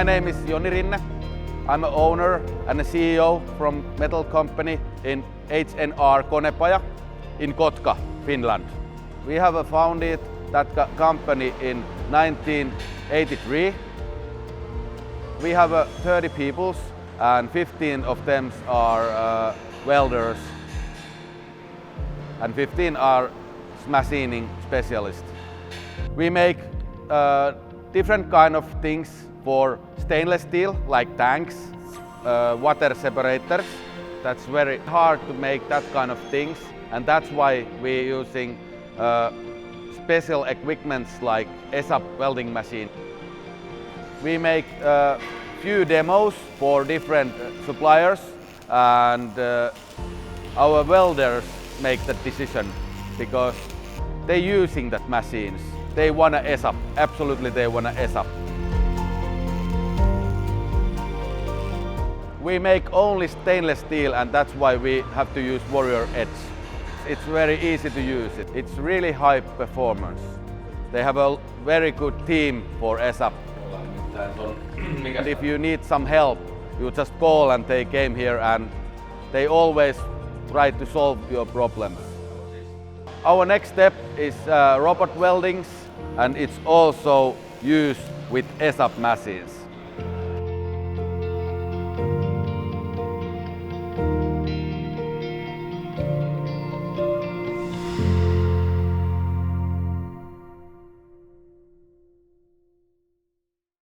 My name is Joni Rinne. I'm an owner and a CEO from metal company in HNR Konepaja in Kotka, Finland. We have founded that company in 1983. We have 30 people and 15 of them are welders and 15 are machining specialists. We make different kind of things for stainless steel, like tanks, water separators. That's very hard to make that kind of things, and that's why we're using special equipments like ESAB welding machine. We make few demos for different suppliers, and our welders make the decision because they're using that machines. They want a ESAB, absolutely they want a ESAB. We make only stainless steel, and that's why we have to use Warrior Edge. It's very easy to use it. It's really high performance. They have a very good team for ESAB. And if you need some help, you just call and they came here and they always try to solve your problems. Our next step is robot weldings, and it's also used with ESAB machines.